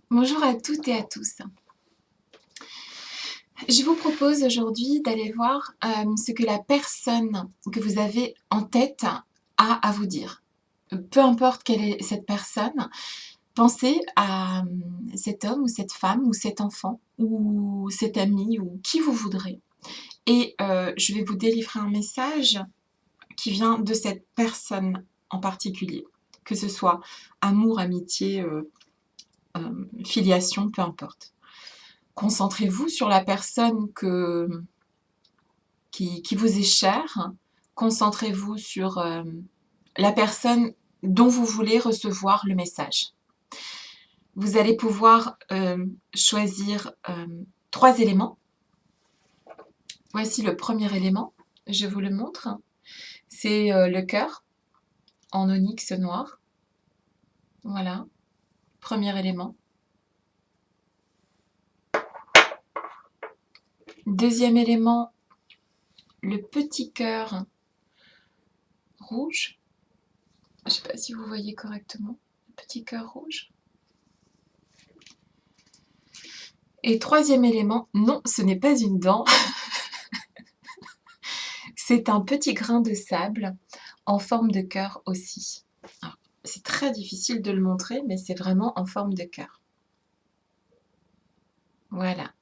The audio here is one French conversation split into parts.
Bonjour à toutes et à tous. Je vous propose aujourd'hui d'aller voir ce que la personne que vous avez en tête a à vous dire. Peu importe quelle est cette personne, pensez à cet homme ou cette femme ou cet enfant ou cet ami ou qui vous voudrez. Et je vais vous délivrer un message qui vient de cette personne en particulier, que ce soit amour, amitié, filiation, peu importe. Concentrez-vous sur la personne qui vous est chère. Concentrez-vous sur la personne dont vous voulez recevoir le message. Vous allez pouvoir choisir 3 éléments. Voici le premier élément, je vous le montre. C'est le cœur en onyx noir. Voilà, premier élément. Deuxième élément, le petit cœur rouge. Je ne sais pas si vous voyez correctement. Le petit cœur rouge. Et troisième élément, non, ce n'est pas une dent. C'est un petit grain de sable en forme de cœur aussi. C'est très difficile de le montrer, mais c'est vraiment en forme de cœur. Voilà.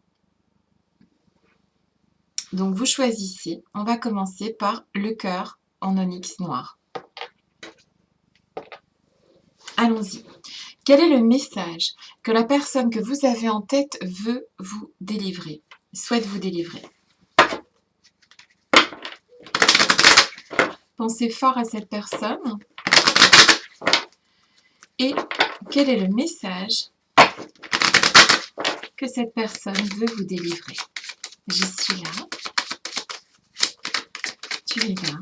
Donc vous choisissez. On va commencer par le cœur en onyx noir. Allons-y. Quel est le message que la personne que vous avez en tête veut vous délivrer, souhaite vous délivrer? Pensez fort à cette personne. Et quel est le message que cette personne veut vous délivrer? Je suis là. Tu es là.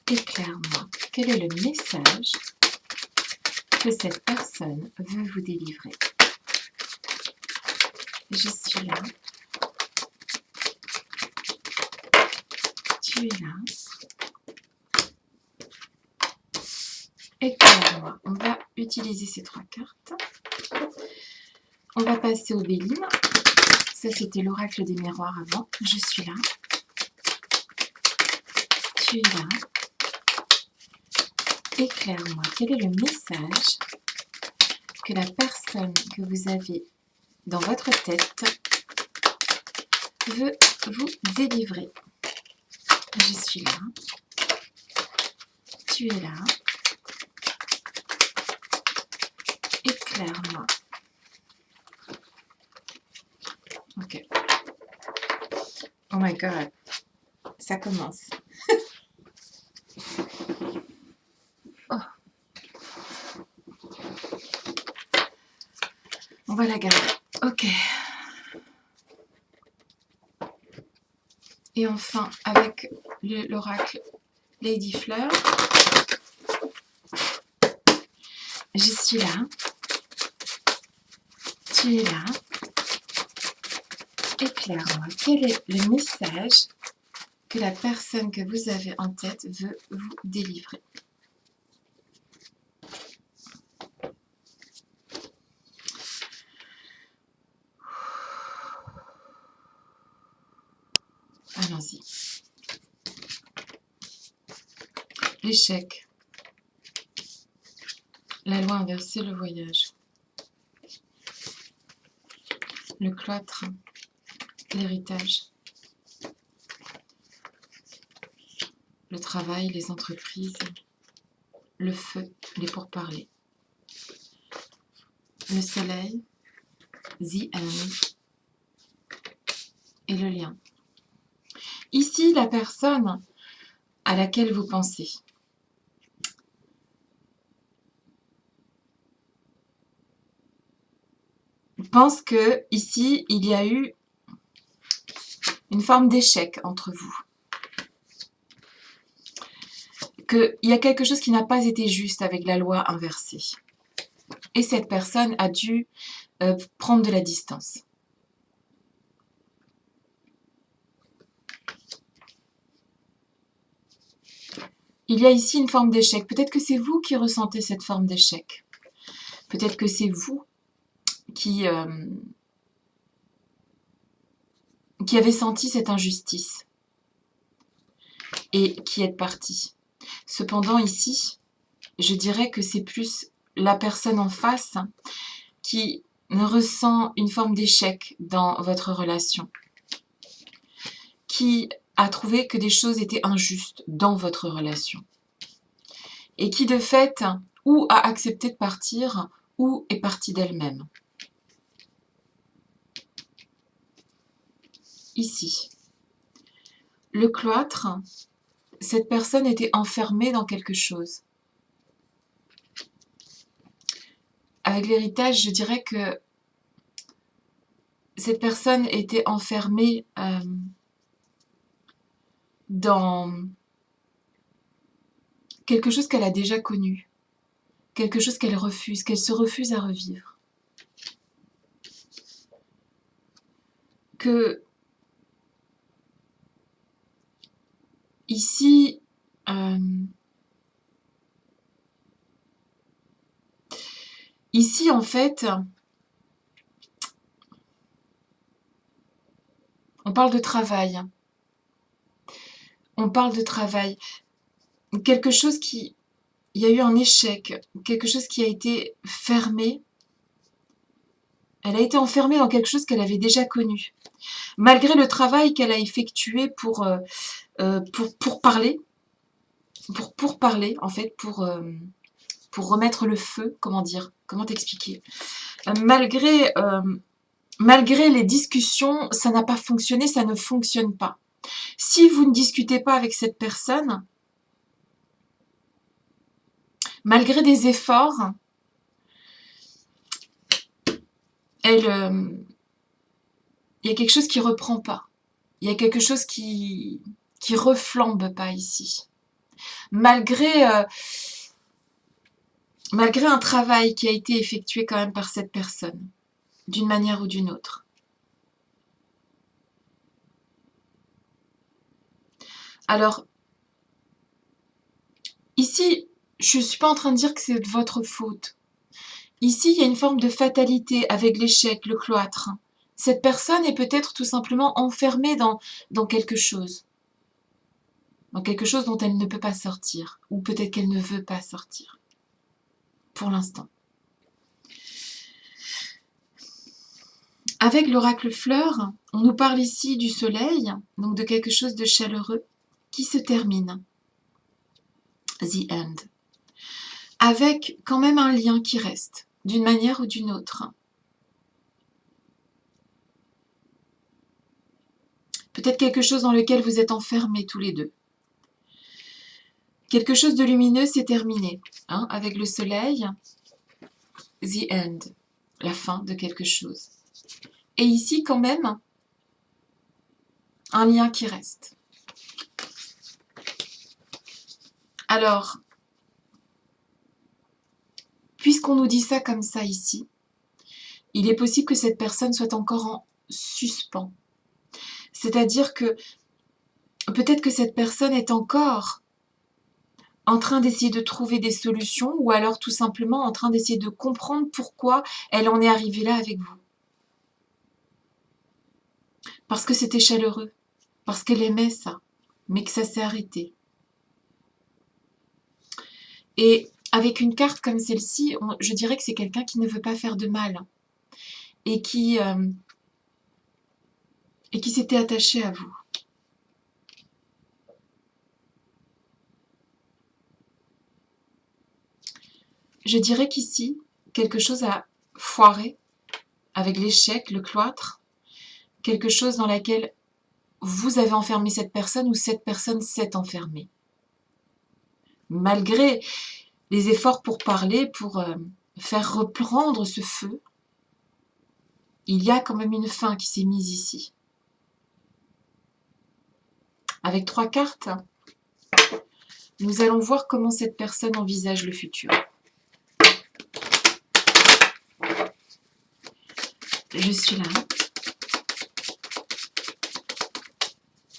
Éclaire-moi. Quel est le message que cette personne veut vous délivrer? Je suis là. Tu es là. Éclaire-moi. On va utiliser ces 3 cartes. On va passer au Béline. Ça, c'était l'oracle des miroirs avant. Je suis là. Tu es là. Éclaire-moi. Quel est le message que la personne que vous avez dans votre tête veut vous délivrer? Je suis là. Tu es là. Éclaire-moi. Ok. Oh my god. Ça commence. Oh. On va la garder. Ok. Et enfin, avec l'oracle Lady Fleur, je suis là. Tu es là. Éclaire-moi. Quel est le message que la personne que vous avez en tête veut vous délivrer? Allons-y. L'échec. La loi inversée, le voyage. Le cloître. L'héritage. Le travail, les entreprises. Le feu, les pourparlers. Le soleil. The end. Et le lien. Ici, la personne à laquelle vous pensez. Je pense que ici, il y a eu une forme d'échec entre vous. Qu'il y a quelque chose qui n'a pas été juste avec la loi inversée. Et cette personne a dû prendre de la distance. Il y a ici une forme d'échec. Peut-être que c'est vous qui ressentez cette forme d'échec. Peut-être que c'est vous qui avez senti cette injustice et qui êtes parti. Cependant, ici, je dirais que c'est plus la personne en face qui ressent une forme d'échec dans votre relation, qui a trouvé que des choses étaient injustes dans votre relation et qui de fait ou a accepté de partir ou est partie d'elle-même. Ici, le cloître, cette personne était enfermée dans quelque chose. Avec l'héritage, je dirais que cette personne était enfermée dans quelque chose qu'elle a déjà connu, quelque chose qu'elle se refuse à revivre. Que ici, ici en fait, on parle de travail. On parle de travail. Quelque chose qui... Il y a eu un échec, quelque chose qui a été fermé. Elle a été enfermée dans quelque chose qu'elle avait déjà connu. Malgré le travail qu'elle a effectué pour parler, pour parler, en fait, pour remettre le feu, comment dire, comment t'expliquer. Malgré les discussions, ça n'a pas fonctionné, ça ne fonctionne pas. Si vous ne discutez pas avec cette personne, malgré des efforts, il y a quelque chose qui ne reprend pas. Il y a quelque chose qui reflambe pas ici. Malgré un travail qui a été effectué quand même par cette personne, d'une manière ou d'une autre. Alors, ici, je ne suis pas en train de dire que c'est de votre faute. Ici, il y a une forme de fatalité avec l'échec, le cloître. Cette personne est peut-être tout simplement enfermée dans quelque chose. Dans quelque chose dont elle ne peut pas sortir. Ou peut-être qu'elle ne veut pas sortir. Pour l'instant. Avec l'oracle fleur, on nous parle ici du soleil, donc de quelque chose de chaleureux, qui se termine. The end. Avec quand même un lien qui reste, d'une manière ou d'une autre. Peut-être quelque chose dans lequel vous êtes enfermés tous les deux. Quelque chose de lumineux s'est terminé, hein, avec le soleil. The end. La fin de quelque chose. Et ici, quand même, un lien qui reste. Alors, puisqu'on nous dit ça comme ça ici, il est possible que cette personne soit encore en suspens. C'est-à-dire que peut-être que cette personne est encore en train d'essayer de trouver des solutions ou alors tout simplement en train d'essayer de comprendre pourquoi elle en est arrivée là avec vous. Parce que c'était chaleureux, parce qu'elle aimait ça, mais que ça s'est arrêté. Et avec une carte comme celle-ci, je dirais que c'est quelqu'un qui ne veut pas faire de mal et qui s'était attaché à vous. Je dirais qu'ici, quelque chose a foiré avec l'échec, le cloître, quelque chose dans laquelle vous avez enfermé cette personne ou cette personne s'est enfermée. Malgré les efforts pour parler, pour faire reprendre ce feu, il y a quand même une fin qui s'est mise ici. Avec 3 cartes, nous allons voir comment cette personne envisage le futur. Je suis là.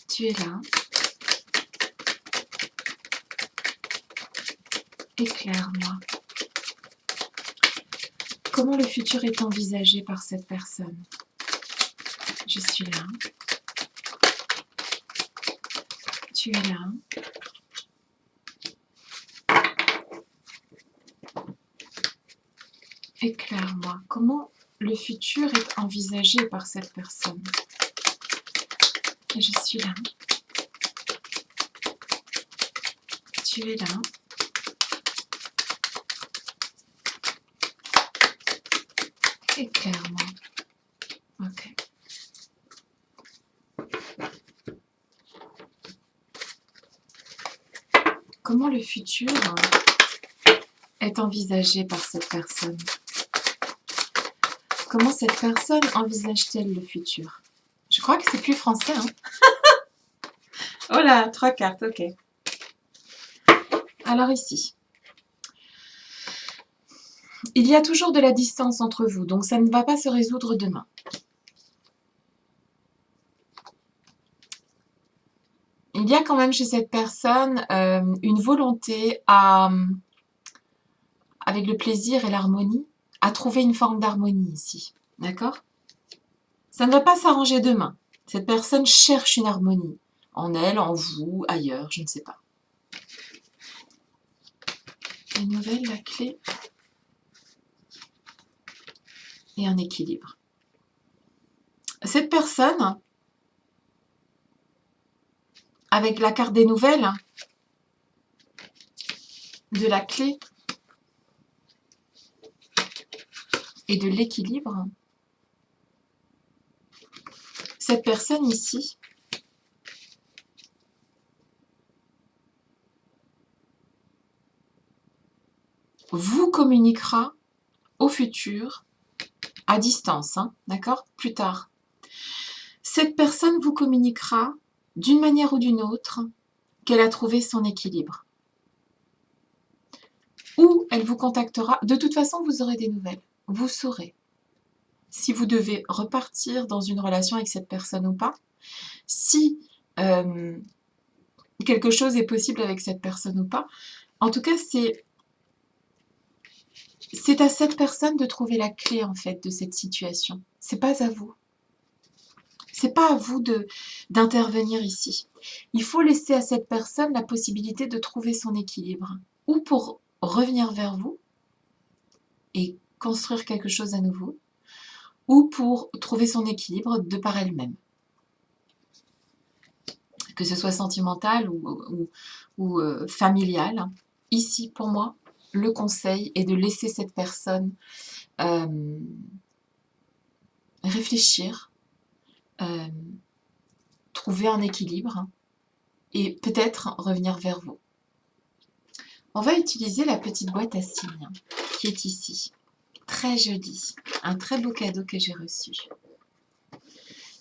Tu es là. Éclaire-moi. comment le futur est envisagé par cette personne. Je suis là. Tu es là. Éclaire-moi, comment le futur est envisagé par cette personne. Et je suis là. Tu es là. Éclaire-moi. Ok. Comment le futur est envisagé par cette personne? Comment cette personne envisage-t-elle le futur? Je crois que c'est plus français, hein. Oh là, 3 cartes, ok. Alors ici, il y a toujours de la distance entre vous, donc ça ne va pas se résoudre demain. Il y a quand même chez cette personne une volonté avec le plaisir et l'harmonie, à trouver une forme d'harmonie ici. D'accord? Ça ne va pas s'arranger demain. Cette personne cherche une harmonie. En elle, en vous, ailleurs, je ne sais pas. Une nouvelle, la clé et un équilibre. Cette personne, avec la carte des nouvelles, de la clé et de l'équilibre, cette personne ici vous communiquera au futur, à distance, hein, d'accord? Plus tard. Cette personne vous communiquera d'une manière ou d'une autre qu'elle a trouvé son équilibre. Ou elle vous contactera. De toute façon, vous aurez des nouvelles. Vous saurez si vous devez repartir dans une relation avec cette personne ou pas. Si quelque chose est possible avec cette personne ou pas. En tout cas, c'est à cette personne de trouver la clé, en fait, de cette situation. C'est pas à vous. C'est pas à vous d'intervenir ici. Il faut laisser à cette personne la possibilité de trouver son équilibre. Ou pour revenir vers vous et construire quelque chose à nouveau, ou pour trouver son équilibre de par elle-même. Que ce soit sentimental ou familial. Ici, pour moi, le conseil est de laisser cette personne réfléchir, trouver un équilibre et peut-être revenir vers vous. On va utiliser la petite boîte à signes qui est ici. Très jolie. Un très beau cadeau que j'ai reçu.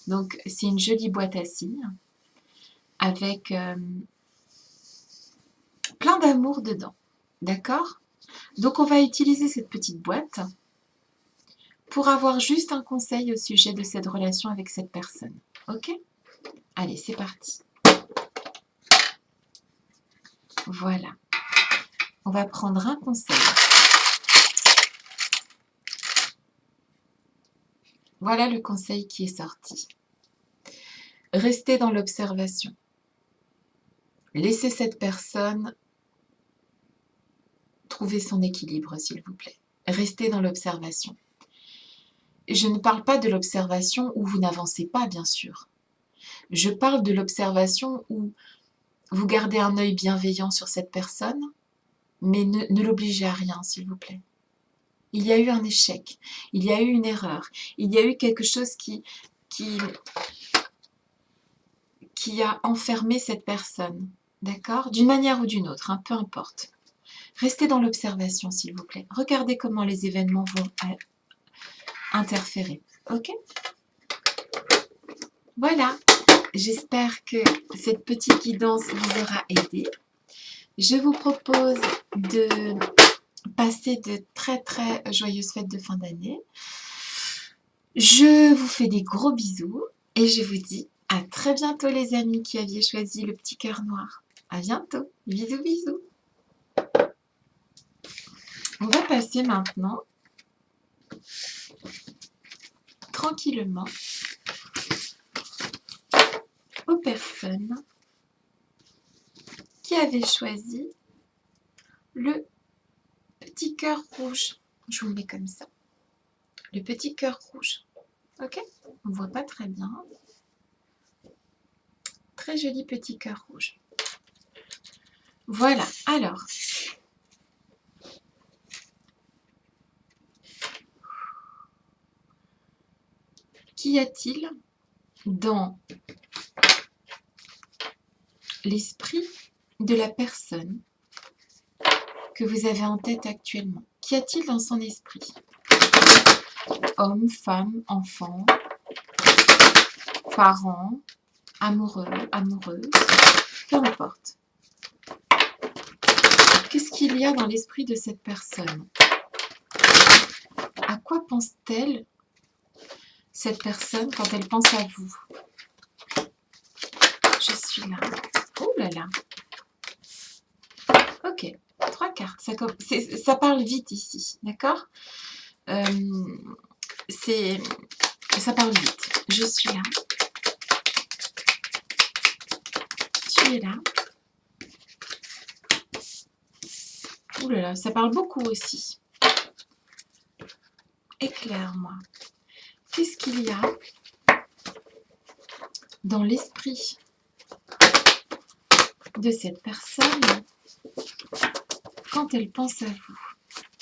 Donc, c'est une jolie boîte à signes avec plein d'amour dedans. D'accord? Donc, on va utiliser cette petite boîte pour avoir juste un conseil au sujet de cette relation avec cette personne. Ok? Allez, c'est parti. Voilà. On va prendre un conseil. Voilà le conseil qui est sorti. Restez dans l'observation. Laissez cette personne trouver son équilibre, s'il vous plaît. Restez dans l'observation. Je ne parle pas de l'observation où vous n'avancez pas, bien sûr. Je parle de l'observation où vous gardez un œil bienveillant sur cette personne, mais ne l'obligez à rien, s'il vous plaît. Il y a eu un échec, il y a eu une erreur, il y a eu quelque chose qui a enfermé cette personne, d'accord? D'une manière ou d'une autre, hein, peu importe. Restez dans l'observation, s'il vous plaît. Regardez comment les événements vont interférer, ok? Voilà, j'espère que cette petite guidance vous aura aidé. Je vous propose de passer de très très joyeuses fêtes de fin d'année. Je vous fais des gros bisous et je vous dis à très bientôt les amis qui aviez choisi le petit cœur noir. À bientôt, bisous bisous. On va passer maintenant tranquillement aux personnes qui avaient choisi le petit cœur rouge. Je vous le mets comme ça. Le petit cœur rouge. Ok? On ne voit pas très bien. Très joli petit cœur rouge. Voilà. Alors, qu'y a-t-il dans l'esprit de la personne que vous avez en tête actuellement? Qu'y a-t-il dans son esprit? Homme, femme, enfant, parents, amoureux, amoureuse, peu importe. Qu'est-ce qu'il y a dans l'esprit de cette personne? À quoi pense-t-elle, cette personne, quand elle pense à vous? Je suis là. Oh là là. Ok, 3 cartes. Ça parle vite ici, d'accord? Ça parle vite. Je suis là. Tu es là. Ouh là là, ça parle beaucoup aussi. Éclaire-moi. Qu'est-ce qu'il y a dans l'esprit de cette personne quand elle pense à vous?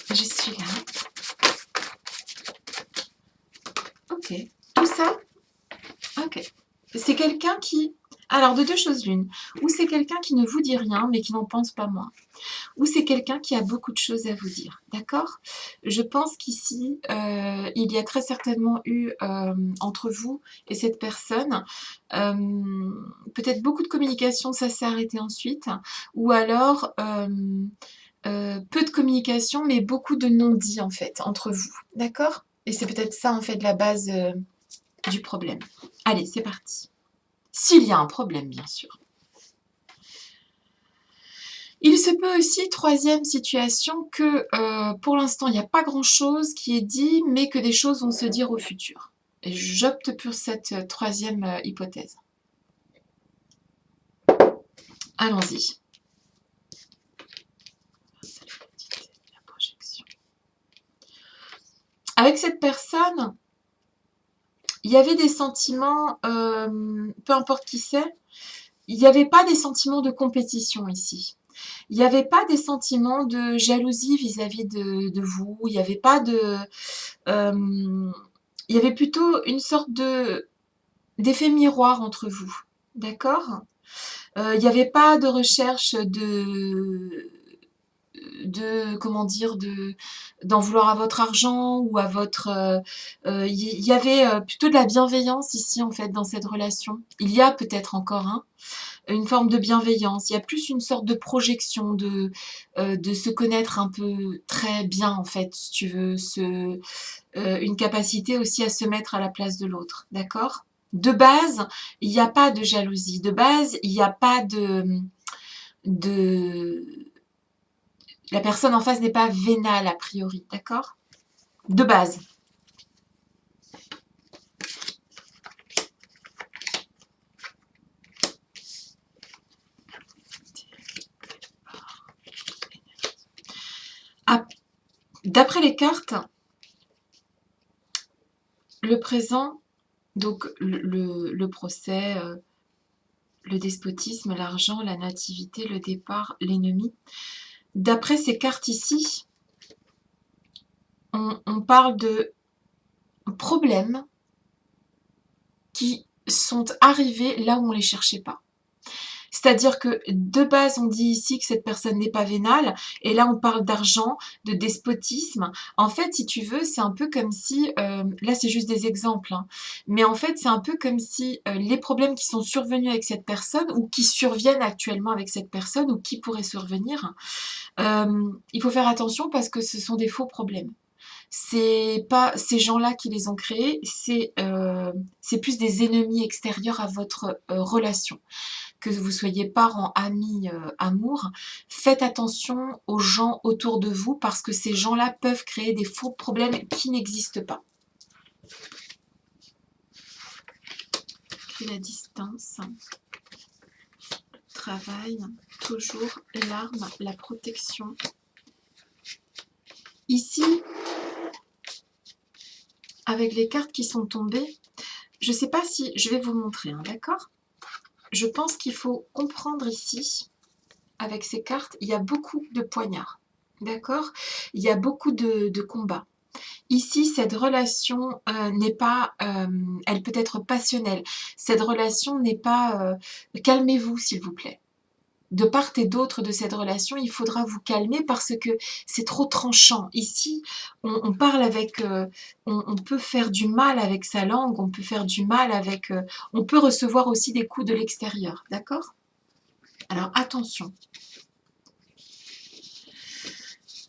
Je suis là. Ok. Tout ça? Ok. C'est quelqu'un qui... Alors, de deux choses l'une. Ou c'est quelqu'un qui ne vous dit rien, mais qui n'en pense pas moins. Ou c'est quelqu'un qui a beaucoup de choses à vous dire. D'accord? Je pense qu'ici, il y a très certainement eu, entre vous et cette personne, peut-être beaucoup de communication, ça s'est arrêté ensuite. Ou alors... peu de communication, mais beaucoup de non-dits, en fait, entre vous. D'accord? Et c'est peut-être ça, en fait, la base du problème. Allez, c'est parti. S'il y a un problème, bien sûr. Il se peut aussi, troisième situation, que pour l'instant, il n'y a pas grand-chose qui est dit, mais que des choses vont se dire au futur. Et j'opte pour cette troisième hypothèse. Allons-y. Avec cette personne, il y avait des sentiments, peu importe qui c'est, il n'y avait pas des sentiments de compétition ici. Il n'y avait pas des sentiments de jalousie vis-à-vis de vous. Il n'y avait pas de... il y avait plutôt une sorte d'effet miroir entre vous. D'accord? Il n'y avait pas de recherche comment dire, d'en vouloir à votre argent ou à votre... il y avait plutôt de la bienveillance ici, en fait, dans cette relation. Il y a peut-être encore une forme de bienveillance. Il y a plus une sorte de projection, de se connaître un peu très bien, en fait, si tu veux. Une capacité aussi à se mettre à la place de l'autre. D'accord? De base, il n'y a pas de jalousie. De base, il n'y a pas la personne en face n'est pas vénale a priori, d'accord? De base. Ah, d'après les cartes, le présent, donc le procès, le despotisme, l'argent, la nativité, le départ, l'ennemi. D'après ces cartes ici, on parle de problèmes qui sont arrivés là où on ne les cherchait pas. C'est-à-dire que de base, on dit ici que cette personne n'est pas vénale, et là, on parle d'argent, de despotisme. En fait, si tu veux, c'est un peu comme si, là, c'est juste des exemples, hein, mais en fait, c'est un peu comme si les problèmes qui sont survenus avec cette personne, ou qui surviennent actuellement avec cette personne, ou qui pourraient survenir, il faut faire attention parce que ce sont des faux problèmes. C'est pas ces gens-là qui les ont créés, c'est plus des ennemis extérieurs à votre relation. Que vous soyez parents, amis, amour, faites attention aux gens autour de vous parce que ces gens-là peuvent créer des faux problèmes qui n'existent pas. c'est la distance. Travail, toujours l'arme, la protection. Ici, avec les cartes qui sont tombées, je ne sais pas si je vais vous montrer, hein, d'accord? Je pense qu'il faut comprendre ici, avec ces cartes, il y a beaucoup de poignards, d'accord? Il y a beaucoup de combats. Ici, cette relation n'est pas, elle peut être passionnelle. Cette relation n'est pas, calmez-vous s'il vous plaît. De part et d'autre de cette relation, il faudra vous calmer parce que c'est trop tranchant. Ici, on parle avec, on peut faire du mal avec sa langue, on peut faire du mal avec, on peut recevoir aussi des coups de l'extérieur, d'accord? Alors attention.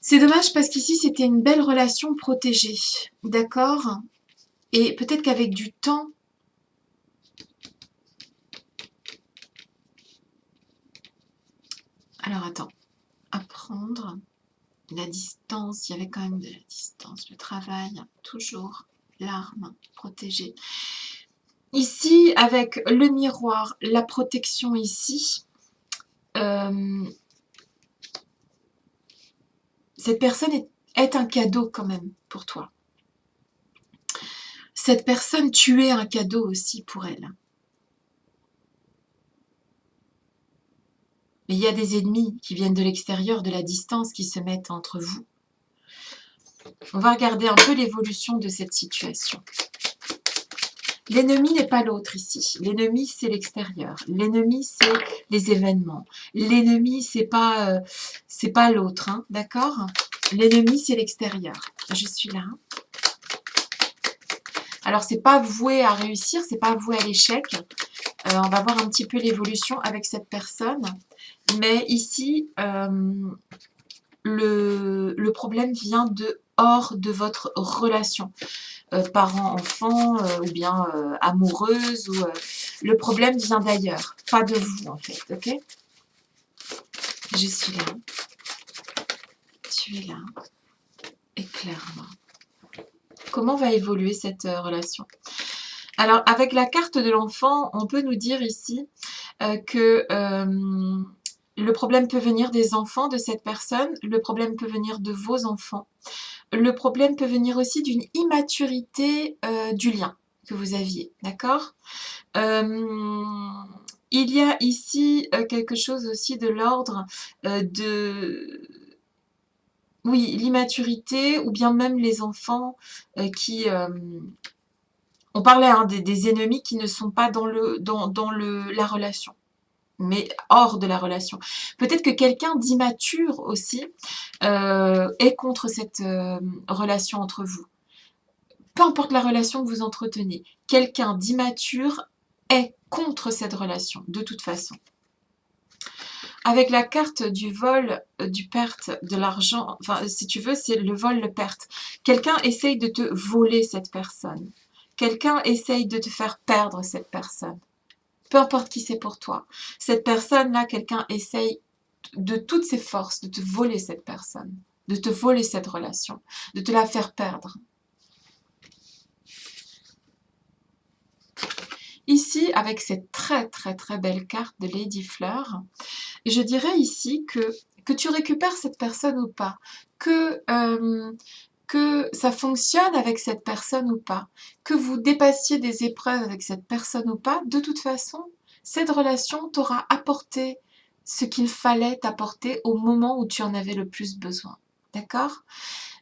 C'est dommage parce qu'ici, c'était une belle relation protégée, d'accord? Et peut-être qu'avec du temps, alors attends, apprendre, la distance, il y avait quand même de la distance, le travail, toujours, l'arme, protégée. Ici, avec le miroir, la protection ici, cette personne est un cadeau quand même pour toi. Cette personne, tu es un cadeau aussi pour elle. Mais il y a des ennemis qui viennent de l'extérieur, de la distance, qui se mettent entre vous. On va regarder un peu l'évolution de cette situation. L'ennemi n'est pas l'autre ici. L'ennemi, c'est l'extérieur. L'ennemi, c'est les événements. L'ennemi, c'est pas l'autre, hein, d'accord? L'ennemi, c'est l'extérieur. Je suis là. Alors, c'est pas voué à réussir, c'est pas voué à l'échec. On va voir un petit peu l'évolution avec cette personne. Mais ici, le problème vient de hors de votre relation. Parents-enfants ou bien amoureuse. Ou, le problème vient d'ailleurs, pas de vous en fait, ok? Je suis là. Tu es là. Éclaire-moi. Comment va évoluer cette relation? Alors, avec la carte de l'enfant, on peut nous dire ici que le problème peut venir des enfants de cette personne, le problème peut venir de vos enfants, le problème peut venir aussi d'une immaturité du lien que vous aviez, d'accord? Il y a ici quelque chose aussi de l'ordre de... Oui, l'immaturité ou bien même les enfants qui... on parlait hein, des ennemis qui ne sont pas dans la relation, mais hors de la relation. Peut-être que quelqu'un d'immature aussi est contre cette relation entre vous. Peu importe la relation que vous entretenez, quelqu'un d'immature est contre cette relation, de toute façon. Avec la carte du vol, du perte, de l'argent, enfin, si tu veux, c'est le vol, le perte. Quelqu'un essaye de te voler cette personne. Quelqu'un essaye de te faire perdre cette personne. Peu importe qui c'est pour toi. Cette personne-là, quelqu'un essaye de toutes ses forces de te voler cette personne, de te voler cette relation, de te la faire perdre. Ici, avec cette très très très belle carte de Lady Fleur, je dirais ici que tu récupères cette personne ou pas, que ça fonctionne avec cette personne ou pas, que vous dépassiez des épreuves avec cette personne ou pas, de toute façon, cette relation t'aura apporté ce qu'il fallait t'apporter au moment où tu en avais le plus besoin. D'accord?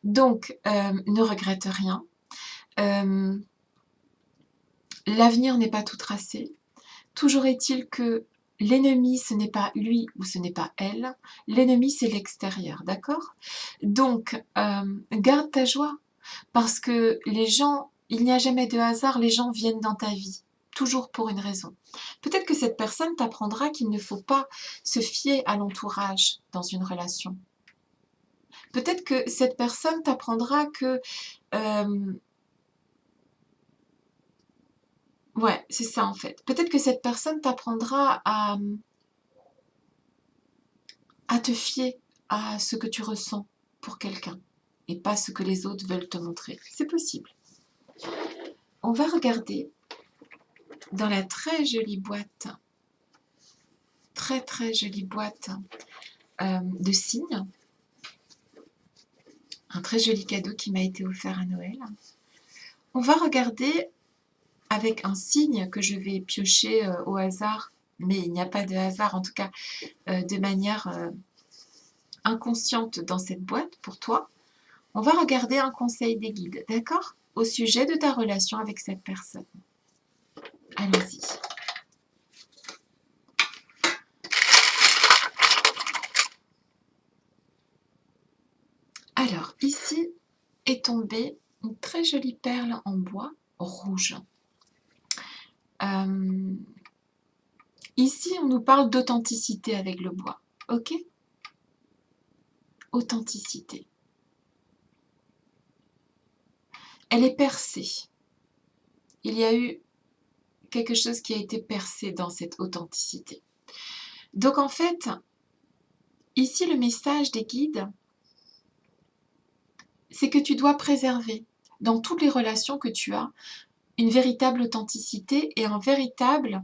Donc, ne regrette rien. L'avenir n'est pas tout tracé. Toujours est-il que l'ennemi, ce n'est pas lui ou ce n'est pas elle. L'ennemi, c'est l'extérieur, d'accord? Donc, garde ta joie. Parce que les gens, il n'y a jamais de hasard, les gens viennent dans ta vie. Toujours pour une raison. Peut-être que cette personne t'apprendra qu'il ne faut pas se fier à l'entourage dans une relation. Peut-être que cette personne t'apprendra que... ouais, c'est ça en fait. Peut-être que cette personne t'apprendra à te fier à ce que tu ressens pour quelqu'un et pas ce que les autres veulent te montrer. C'est possible. On va regarder dans la très jolie boîte, très jolie boîte de signes, un très joli cadeau qui m'a été offert à Noël. On va regarder avec un signe que je vais piocher au hasard, mais il n'y a pas de hasard, en tout cas de manière inconsciente dans cette boîte pour toi. On va regarder un conseil des guides, d'accord? Au sujet de ta relation avec cette personne. Allons-y. Alors, ici est tombée une très jolie perle en bois rouge. Ici, on nous parle d'authenticité avec le bois, ok? Authenticité. Elle est percée. Il y a eu quelque chose qui a été percé dans cette authenticité. Donc en fait, ici le message des guides, c'est que tu dois préserver dans toutes les relations que tu as une véritable authenticité et un véritable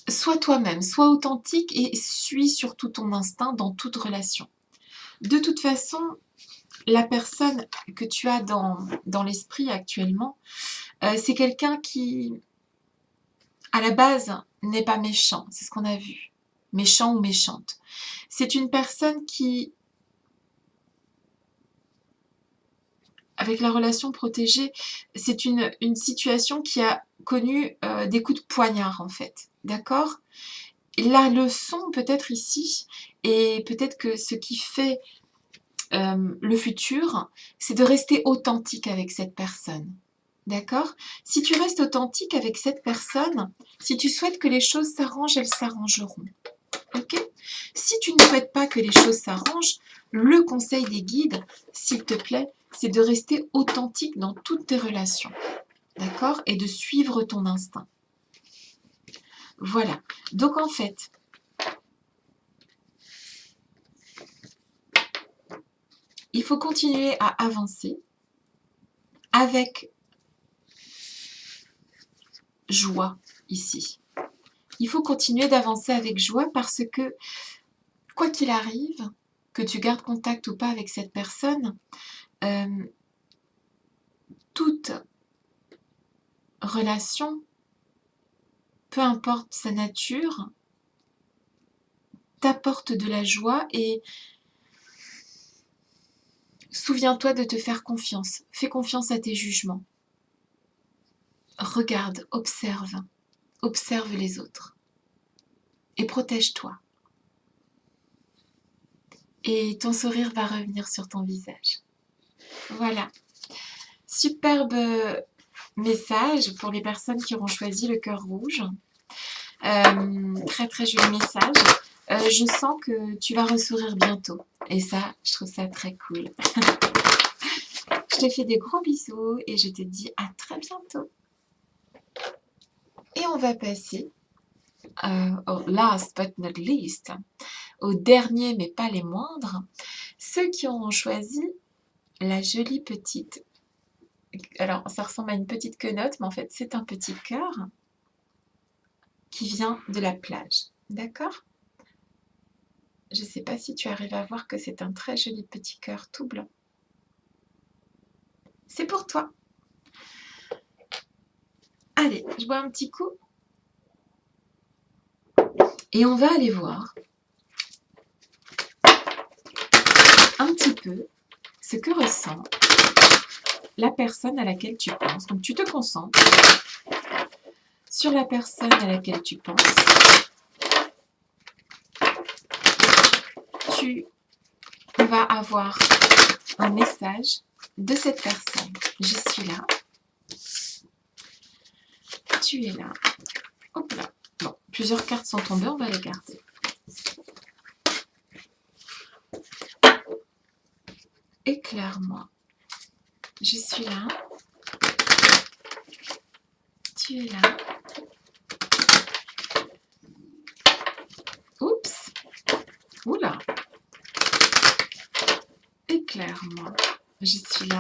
sois toi-même, sois authentique et suis surtout ton instinct dans toute relation. De toute façon, la personne que tu as dans l'esprit actuellement, c'est quelqu'un qui, à la base, n'est pas méchant, c'est ce qu'on a vu, méchant ou méchante. C'est une personne qui, avec la relation protégée, c'est une situation qui a connu des coups de poignard en fait, d'accord? La leçon peut-être ici, et peut-être que ce qui fait le futur, c'est de rester authentique avec cette personne. D'accord? Si tu restes authentique avec cette personne, si tu souhaites que les choses s'arrangent, elles s'arrangeront. Ok? Si tu ne souhaites pas que les choses s'arrangent, le conseil des guides, s'il te plaît, c'est de rester authentique dans toutes tes relations. D'accord? Et de suivre ton instinct. Voilà. Donc en fait, il faut continuer à avancer avec joie ici. Il faut continuer d'avancer avec joie parce que, quoi qu'il arrive, que tu gardes contact ou pas avec cette personne, toute relation, peu importe sa nature, t'apporte de la joie et souviens-toi de te faire confiance. Fais confiance à tes jugements. Regarde, observe les autres et protège-toi. Et ton sourire va revenir sur ton visage. Voilà. Superbe message pour les personnes qui auront choisi le cœur rouge. Très joli message. Je sens que tu vas ressourire bientôt. Et ça, je trouve ça très cool. Je te fais des gros bisous et je te dis à très bientôt. Et on va passer au last but not least, au dernier mais pas les moindres, ceux qui ont choisi la jolie petite, alors ça ressemble à une petite quenotte, mais en fait c'est un petit cœur qui vient de la plage, d'accord? Je ne sais pas si tu arrives à voir que c'est un très joli petit cœur tout blanc. C'est pour toi. Allez, je bois un petit coup. Et on va aller voir un petit peu ce que ressent la personne à laquelle tu penses. Donc tu te concentres sur la personne à laquelle tu penses. Tu vas avoir un message de cette personne. Je suis là. Tu es là. Hop là. Bon, plusieurs cartes sont tombées, on va les garder. Éclaire-moi. Je suis là. Tu es là. Oups. Oula. Éclaire-moi. Je suis là.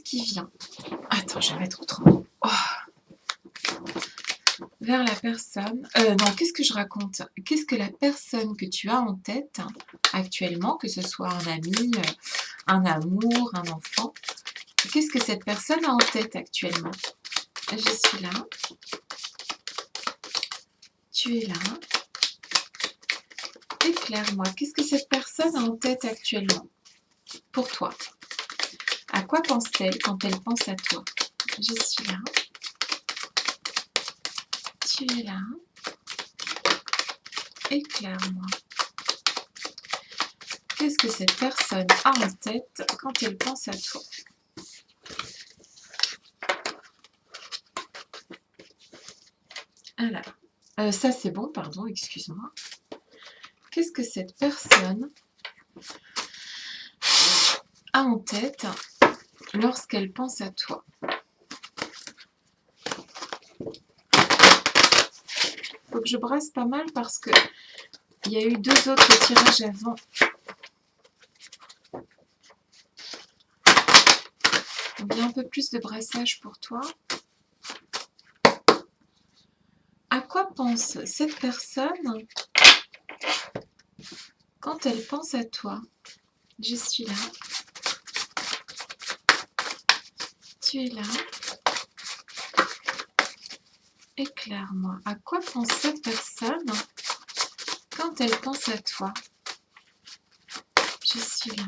qui vient. Attends, je vais mettre autrement. Oh. Vers la personne... non, qu'est-ce que je raconte? Qu'est-ce que la personne que tu as en tête actuellement, que ce soit un ami, un amour, un enfant, qu'est-ce que cette personne a en tête actuellement? Je suis là. Tu es là. Éclaire-moi, qu'est-ce que cette personne a en tête actuellement pour toi? À quoi pense-t-elle quand elle pense à toi? Je suis là. Tu es là. Éclaire-moi. Qu'est-ce que cette personne a en tête quand elle pense à toi? Alors, ça c'est bon, pardon, excuse-moi. Qu'est-ce que cette personne a en tête lorsqu'elle pense à toi? Faut que je brasse pas mal parce que il y a eu 2 autres tirages avant. Donc il y a un peu plus de brassage pour toi. À quoi pense cette personne quand elle pense à toi? Je suis là. Tu es là. Éclaire-moi. À quoi pense cette personne quand elle pense à toi? Je suis là.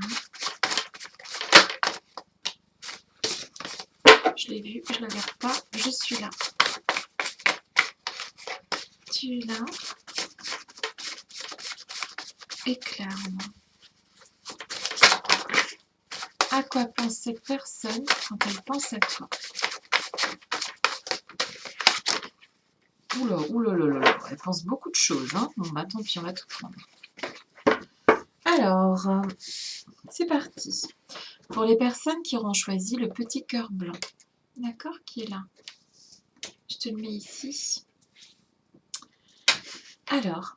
Je l'ai vu, je ne la regarde pas. Je suis là. Tu es là. Éclaire-moi. À quoi pense cette personne quand elle pense à toi? Oula, oula, oula, oula, elle pense beaucoup de choses. Hein. Bon, bah tant pis, on va tout prendre. Alors, c'est parti. Pour les personnes qui auront choisi le petit cœur blanc, d'accord, qui est là. Je te le mets ici. Alors,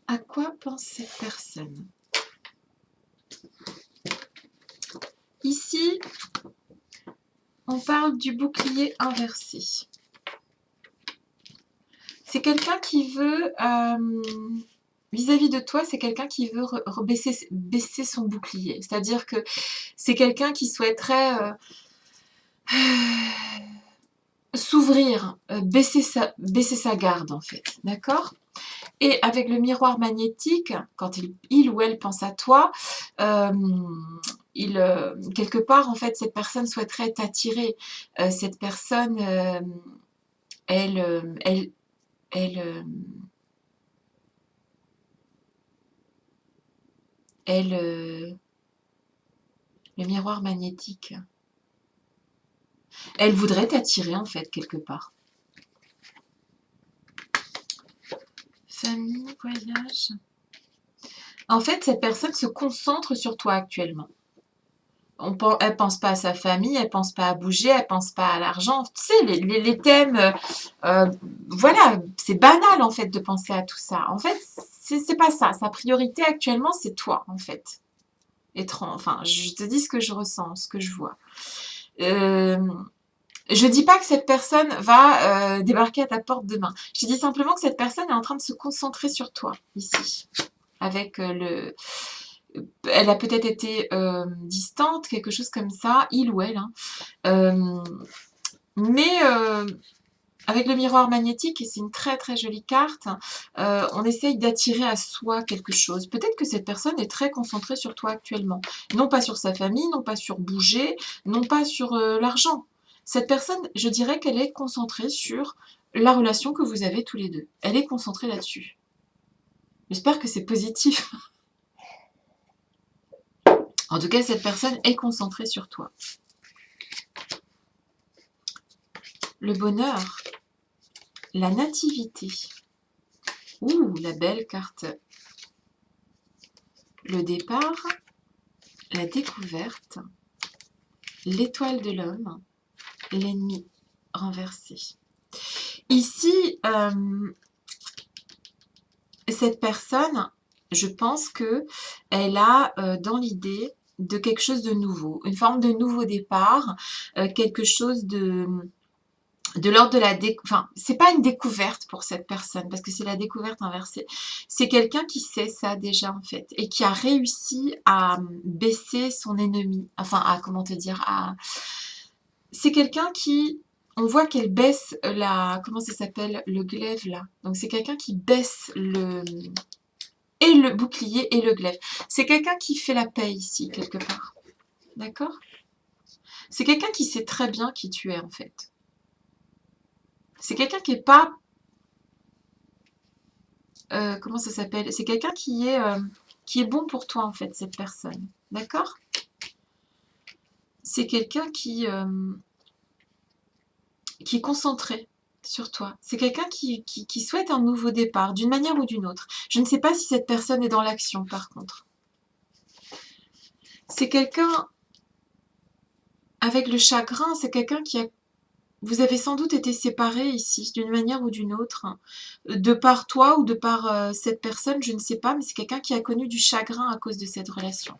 à quoi pense cette personne? Ici, on parle du bouclier inversé. C'est quelqu'un qui veut, vis-à-vis de toi, c'est quelqu'un qui veut baisser son bouclier. C'est-à-dire que c'est quelqu'un qui souhaiterait s'ouvrir, baisser sa garde en fait, d'accord? Et avec le miroir magnétique, quand il ou elle pense à toi, quelque part, en fait, cette personne souhaiterait t'attirer. Cette personne, elle, le miroir magnétique, elle voudrait t'attirer, en fait, quelque part. Famille, voyage. En fait, cette personne se concentre sur toi actuellement. Elle pense pas à sa famille, elle pense pas à bouger, elle pense pas à l'argent. Tu sais, les thèmes, voilà, c'est banal en fait de penser à tout ça. En fait, c'est pas ça. Sa priorité actuellement, c'est toi en fait. Enfin, je te dis ce que je ressens, ce que je vois. Je dis pas que cette personne va débarquer à ta porte demain. Je dis simplement que cette personne est en train de se concentrer sur toi ici, avec elle a peut-être été distante, quelque chose comme ça, il ou elle. Hein. Mais avec le miroir magnétique, et c'est une très très jolie carte, on essaye d'attirer à soi quelque chose. Peut-être que cette personne est très concentrée sur toi actuellement. Non pas sur sa famille, non pas sur bouger, non pas sur l'argent. Cette personne, je dirais qu'elle est concentrée sur la relation que vous avez tous les deux. Elle est concentrée là-dessus. J'espère que c'est positif. En tout cas, cette personne est concentrée sur toi. Le bonheur, la nativité. Ouh, la belle carte. Le départ, la découverte, l'étoile de l'homme, l'ennemi renversé. Ici, cette personne, je pense que elle a dans l'idée de quelque chose de nouveau, une forme de nouveau départ, quelque chose de l'ordre de la enfin, c'est pas une découverte pour cette personne, parce que c'est la découverte inversée. C'est quelqu'un qui sait ça déjà, en fait, et qui a réussi à baisser son ennemi. Enfin, à, comment te dire, à... C'est quelqu'un qui... On voit qu'elle baisse la... Comment ça s'appelle? Le glaive, là. Donc, c'est quelqu'un qui baisse le... Et le bouclier et le glaive. C'est quelqu'un qui fait la paix ici, quelque part. D'accord? C'est quelqu'un qui sait très bien qui tu es, en fait. C'est quelqu'un qui est pas... comment ça s'appelle? C'est quelqu'un qui est bon pour toi, en fait, cette personne. D'accord? C'est quelqu'un qui est concentré sur toi. C'est quelqu'un qui souhaite un nouveau départ, d'une manière ou d'une autre. Je ne sais pas si cette personne est dans l'action, par contre. C'est quelqu'un avec le chagrin, c'est quelqu'un qui a... Vous avez sans doute été séparés ici, d'une manière ou d'une autre, hein. De par toi ou de par cette personne, je ne sais pas, mais c'est quelqu'un qui a connu du chagrin à cause de cette relation.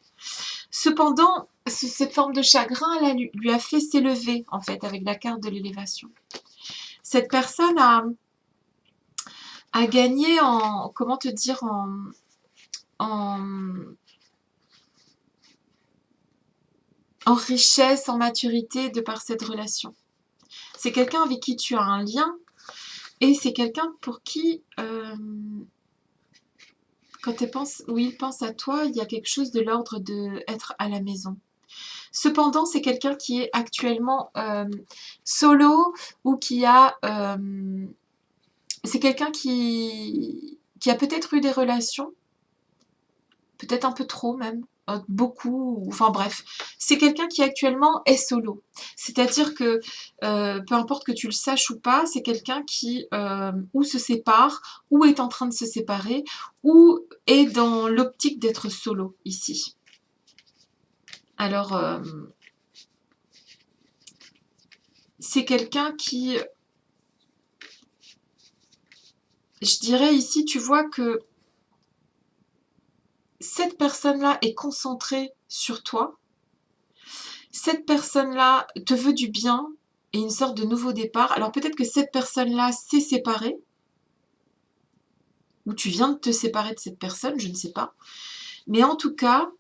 Cependant, cette forme de chagrin, elle lui a fait s'élever, en fait, avec la carte de l'élévation. Cette personne a gagné en, comment te dire, en, en richesse, en maturité de par cette relation. C'est quelqu'un avec qui tu as un lien et c'est quelqu'un pour qui, quand il pense à toi, il y a quelque chose de l'ordre d'être à la maison. Cependant, c'est quelqu'un qui est actuellement solo ou qui a... c'est quelqu'un qui a peut-être eu des relations, peut-être un peu trop même, beaucoup, enfin bref. C'est quelqu'un qui actuellement est solo. C'est-à-dire que, peu importe que tu le saches ou pas, c'est quelqu'un qui ou se sépare, ou est en train de se séparer, ou est dans l'optique d'être solo ici. Alors, c'est quelqu'un qui, je dirais ici, tu vois que cette personne-là est concentrée sur toi. Cette personne-là te veut du bien et une sorte de nouveau départ. Alors peut-être que cette personne-là s'est séparée, ou tu viens de te séparer de cette personne, je ne sais pas. Mais en tout cas,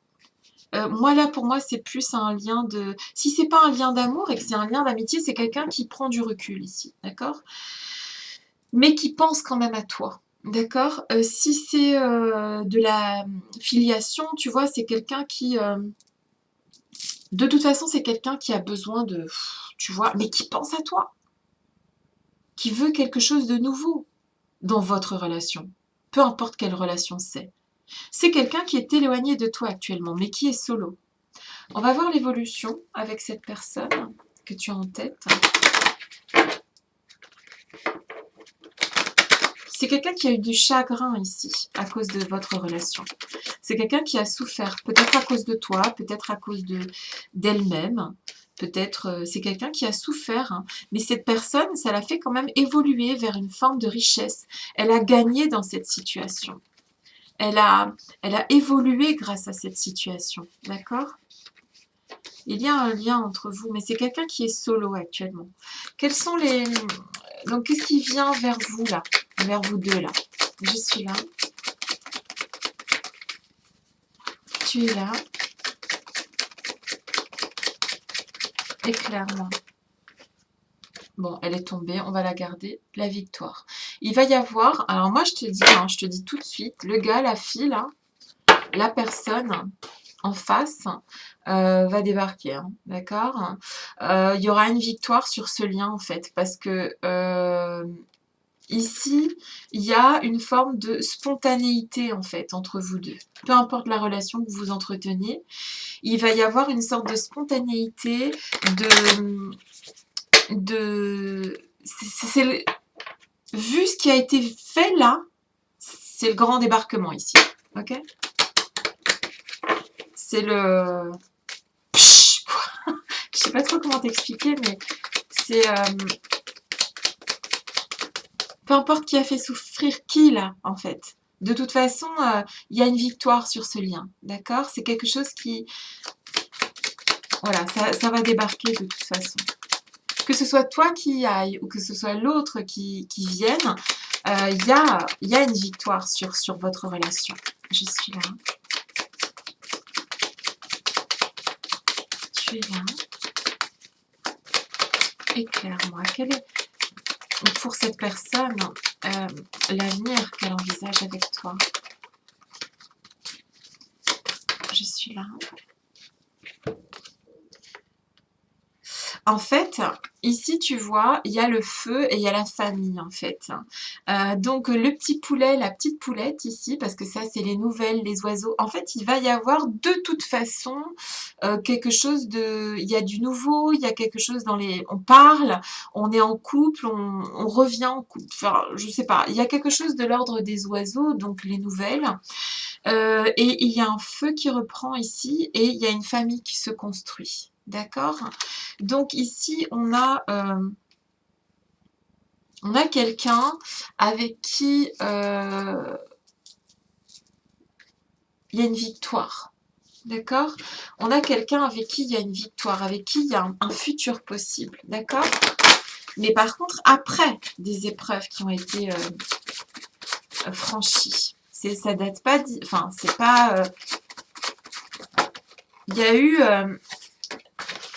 moi là, pour moi, c'est plus un lien de... Si c'est pas un lien d'amour et que c'est un lien d'amitié, c'est quelqu'un qui prend du recul ici, d'accord? Mais qui pense quand même à toi. D'accord? Si c'est de la filiation, tu vois, c'est quelqu'un qui... de toute façon, c'est quelqu'un qui a besoin de... Tu vois, mais qui pense à toi. Qui veut quelque chose de nouveau dans votre relation. Peu importe quelle relation c'est. C'est quelqu'un qui est éloigné de toi actuellement, mais qui est solo. On va voir l'évolution avec cette personne que tu as en tête. C'est quelqu'un qui a eu du chagrin ici, à cause de votre relation. C'est quelqu'un qui a souffert, peut-être à cause de toi, peut-être à cause d'elle-même. Peut-être, c'est quelqu'un qui a souffert, hein. Mais cette personne, ça l'a fait quand même évoluer vers une forme de richesse. Elle a gagné dans cette situation. Elle a évolué grâce à cette situation, d'accord? Il y a un lien entre vous, mais c'est quelqu'un qui est solo actuellement. Quels sont les... Donc, qu'est-ce qui vient vers vous, là? Vers vous deux, là. Je suis là. Tu es là. Éclaire-moi. Bon, elle est tombée, on va la garder. La victoire. Il va y avoir... Alors, moi, je te dis, hein, je te dis tout de suite, le gars, la fille, là, la personne en face va débarquer, hein, d'accord? Il y aura une victoire sur ce lien, en fait, parce que ici, il y a une forme de spontanéité, en fait, entre vous deux. Peu importe la relation que vous entreteniez, il va y avoir une sorte de spontanéité, vu ce qui a été fait là, c'est le grand débarquement ici, ok? C'est le... Psh, quoi. Je sais pas trop comment t'expliquer, mais c'est... peu importe qui a fait souffrir qui, là, en fait. De toute façon, il y a une victoire sur ce lien, d'accord? C'est quelque chose qui... Voilà, ça va débarquer de toute façon. Que ce soit toi qui y aille ou que ce soit l'autre qui vienne, il y a une victoire sur votre relation. Je suis là. Tu es là. Éclaire-moi. Quel est pour cette personne l'avenir qu'elle envisage avec toi? Je suis là. En fait, ici, tu vois, il y a le feu et il y a la famille, en fait. Donc, le petit poulet, la petite poulette ici, parce que ça, c'est les nouvelles, les oiseaux. En fait, il va y avoir de toute façon quelque chose de... Il y a du nouveau, il y a quelque chose dans les... On parle, on est en couple, on revient en couple. Enfin, je sais pas. Il y a quelque chose de l'ordre des oiseaux, donc les nouvelles. Et il y a un feu qui reprend ici et il y a une famille qui se construit. D'accord? Donc ici, on a quelqu'un avec qui il y a une victoire. D'accord? On a quelqu'un avec qui il y a une victoire, avec qui il y a un futur possible. D'accord? Mais par contre, après des épreuves qui ont été franchies. Ça date pas... Enfin, c'est pas... il y a eu...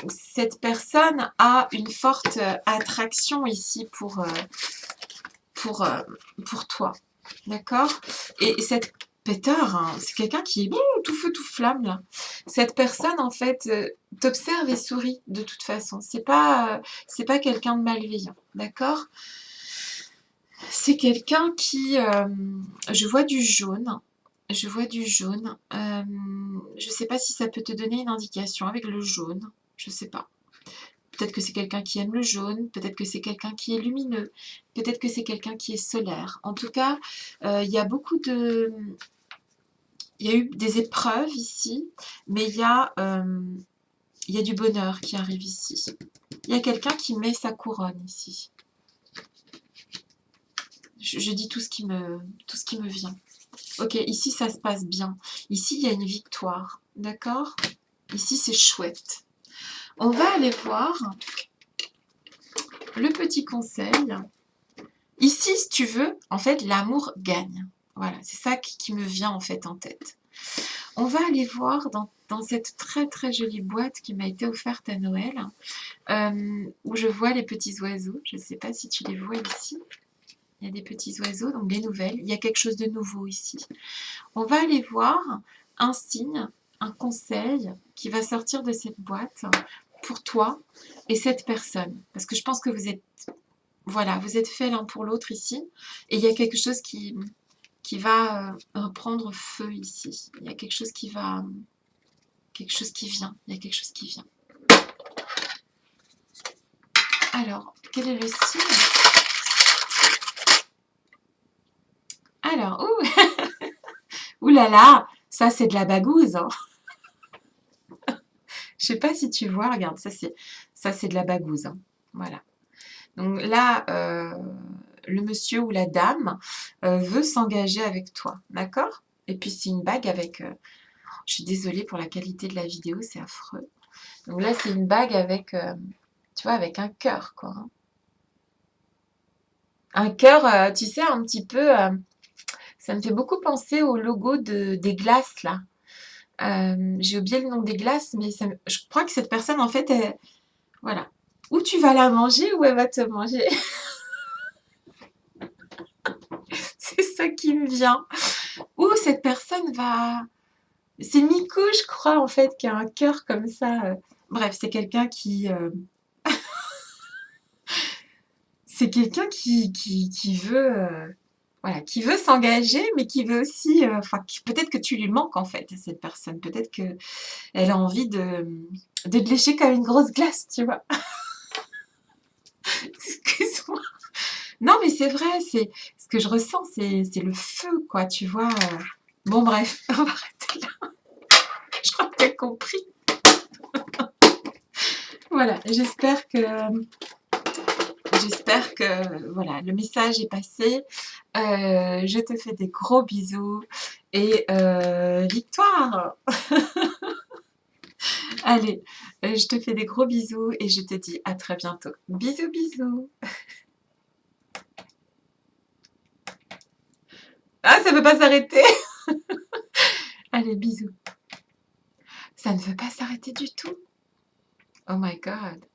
cette personne a une forte attraction ici pour toi. D'accord? Et cette pétard, hein, c'est quelqu'un qui est tout feu, tout flamme, là. Cette personne, en fait, t'observe et sourit, de toute façon. C'est pas quelqu'un de malveillant. D'accord? C'est quelqu'un qui... je vois du jaune. Je vois du jaune. Je sais pas si ça peut te donner une indication avec le jaune. Je sais pas. Peut-être que c'est quelqu'un qui aime le jaune, peut-être que c'est quelqu'un qui est lumineux, peut-être que c'est quelqu'un qui est solaire. En tout cas, il y a beaucoup de... Il y a eu des épreuves ici, mais il y a du bonheur qui arrive ici. Il y a quelqu'un qui met sa couronne ici. Je dis tout ce qui me vient. Ok, ici ça se passe bien. Ici il y a une victoire, d'accord? Ici c'est chouette. On va aller voir le petit conseil. Ici, si tu veux, en fait, l'amour gagne. Voilà, c'est ça qui me vient en fait en tête. On va aller voir dans cette très très jolie boîte qui m'a été offerte à Noël, où je vois les petits oiseaux. Je ne sais pas si tu les vois ici. Il y a des petits oiseaux, donc des nouvelles. Il y a quelque chose de nouveau ici. On va aller voir un signe, un conseil qui va sortir de cette boîte pour toi et cette personne. Parce que je pense que vous êtes... Voilà, vous êtes faits l'un pour l'autre ici. Et il y a quelque chose qui va reprendre feu ici. Il y a quelque chose qui va... Quelque chose qui vient. Il y a quelque chose qui vient. Alors, quel est le signe? Alors, ouh là là, ça c'est de la bagouze. Hein. Je sais pas si tu vois, regarde, ça c'est de la bagouze. Hein. Voilà. Donc là, le monsieur ou la dame veut s'engager avec toi, d'accord? Et puis c'est une bague avec... je suis désolée pour la qualité de la vidéo, c'est affreux. Donc là, c'est une bague avec, tu vois, avec un cœur, quoi. Hein. Un cœur, tu sais, un petit peu... ça me fait beaucoup penser au logo des glaces, là. J'ai oublié le nom des glaces, mais je crois que cette personne, en fait, voilà. Ou tu vas la manger, ou elle va te manger. C'est ça qui me vient. Ou cette personne va... C'est Miko, je crois, en fait, qui a un cœur comme ça. Bref, c'est quelqu'un qui... c'est quelqu'un qui veut... voilà, qui veut s'engager, mais qui veut aussi... Enfin, peut-être que tu lui manques, en fait, à cette personne. Peut-être qu'elle a envie de te lécher comme une grosse glace, tu vois. Excuse-moi. Non, mais c'est vrai, c'est ce que je ressens, c'est le feu, quoi, tu vois. Bon, bref, on va arrêter là. Je crois que tu as compris. Voilà, j'espère que voilà, le message est passé. Je te fais des gros bisous et victoire. Allez, Je te fais des gros bisous et je te dis à très bientôt. Bisous, bisous. Ah, ça veut pas s'arrêter. Allez, bisous. Ça ne veut pas s'arrêter du tout. Oh my God.